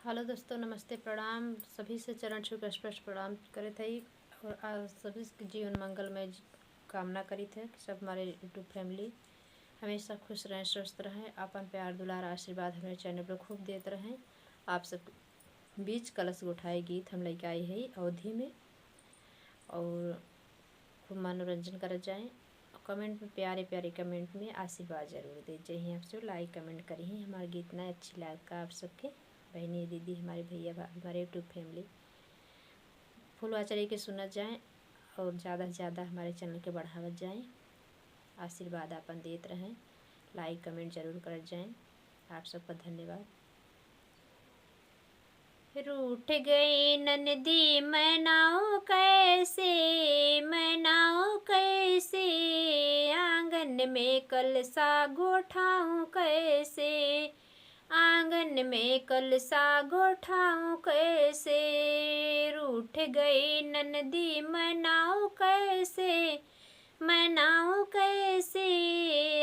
Hello दोस्तों, नमस्ते, प्रणाम। सभी से चरण छू के स्पष्ट प्रणाम करे थे और आज सभी के जीवन मंगल में कामना करी थे कि सब हमारे यूट्यूब फैमिली हमेशा खुश रहें, स्वस्थ रहें, अपन प्यार दुलार आशीर्वाद हमारे चैनल पर खूब देते रहें। आप सब बीच कलश उठाए गीत हम लेके आई है अवधि में और खूब मनोरंजन कर जाएँ। कमेंट में प्यारे प्यारे कमेंट में आशीर्वाद जरूर दीजिए। आपसे लाइक कमेंट करिए, हमारे गीत ना अच्छी लगा आप सबके बहनी दीदी, हमारे भैया हमारे यूट्यूब फैमिली फुल आचरे के सुनत जाएँ और ज़्यादा से ज़्यादा हमारे चैनल के बढ़ावत जाएँ। आशीर्वाद अपन देते रहें, लाइक कमेंट जरूर कर जाएँ। आप सबका धन्यवाद। रूठ गई ननदी मनाओ कैसे, मनाओ कैसे, आंगन में कलसा गोठाऊं कैसे, आंगन में कलसा गोठाऊं कैसे। रूठ गई ननदी मनाओ कैसे, मनाओ कैसे,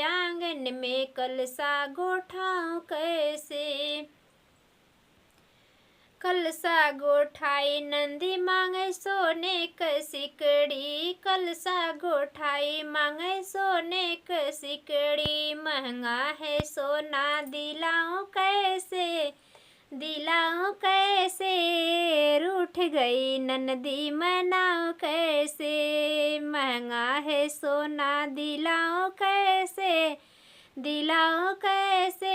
आंगन में कलसा गोठाऊं कैसे। कलसा गोठाई नंदी मांगे सोने क सिकड़ी, कलसा गोठाई मांगे सोने क सिकड़ी। महंगा है सोना दिलाऊं कैसे, दिलाऊं कैसे, रूठ गई नंदी मनाओ कैसे। महंगा है सोना दिलाऊं कैसे, दिलाओ कैसे,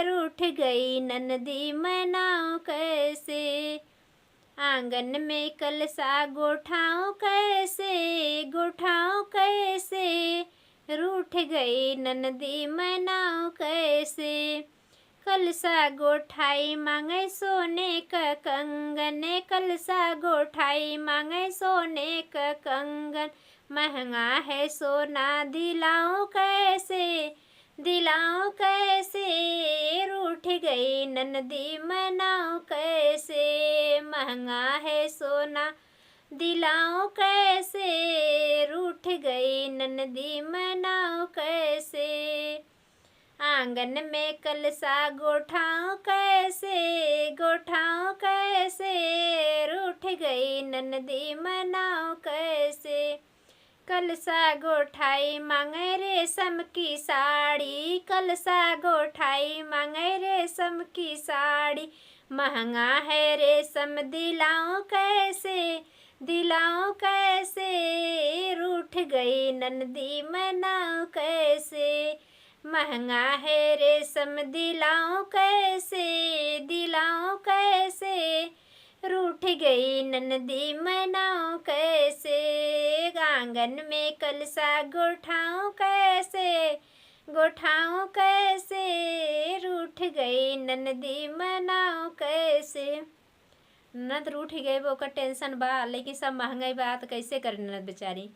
रूठ गई ननदी मनाओ कैसे। आंगन में कलसा गोठाऊं कैसे, गोठाऊं कैसे, रूठ गई ननदी मनाओ कैसे। कलसा गोठाई मांगे सोने का कंगन, कलसा गोठाई मांगे सोने का कंगन। महंगा है सोना दिलाऊं कैसे, दिलाऊं कैसे, रूठ गई ननदी मनाओ कैसे। महंगा है सोना दिलाऊं कैसे, रूठ गई ननदी मनाओ कैसे। आंगन में कलसा गोठाऊं कैसे, गोठाऊं कैसे, रूठ गई ननदी मनाओ कैसे। कलसा गोठाई मांगे रेशम की साड़ी, कलसा गोठाई मांगे रेशम की साड़ी। महंगा है रेशम दिलाऊं कैसे, दिलाऊं कैसे, रूठ गई ननदी मनाओ कैसे। महंगा है रेशम दिलाऊं कैसे, दिलाऊं कैसे, रूठ गई ननदी मनाओ कैसे। आंगन में कलसा गोठाऊं कैसे, गोठाऊं कैसे, रूठ गई ननदी मनाओ कैसे। ननद रूठ गई वो का टेंशन बा, लेकिन सब महंगाई बा तो कैसे करे ननद बेचारी।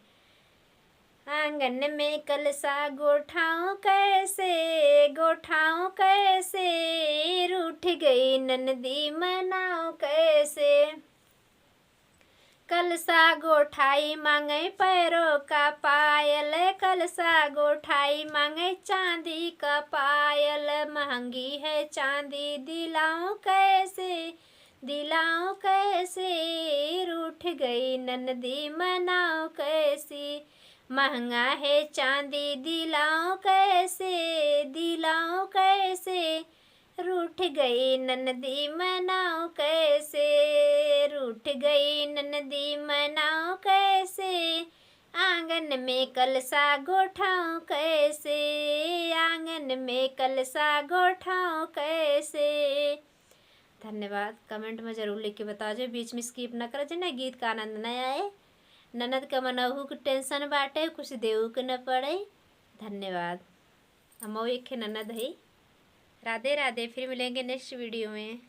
आंगन में कलसा गोठाऊं कैसे, गोठाऊं कैसे, रूठ गई ननदी मनाओ कैसे। कलसा गोठाई मांगे पैरों का पायल, कलसा गोठाई मांगे चांदी का पायल। महंगी है चांदी दिलाऊं कैसे, दिलाऊं कैसे, रूठ गई ननदी मनाओ कैसी। महंगा है चांदी दिलाऊं कैसे, दिलाऊं कैसे, रूठ गई ननदी मनाओ कैसे। रूठ गई ननदी मनाओ कैसे, आंगन में कलसा गोठाऊं कैसे, आंगन में कलसा गोठाऊं कैसे। धन्यवाद। कमेंट में जरूर लिख के बता जो, बीच में स्किप न कर ना, गीत का आनंद न आए। ननद का मनहू की टेंशन बाटे, कुछ देऊ के न पड़े। धन्यवाद। हम एक ननद है। राधे राधे। फिर मिलेंगे नेक्स्ट वीडियो में।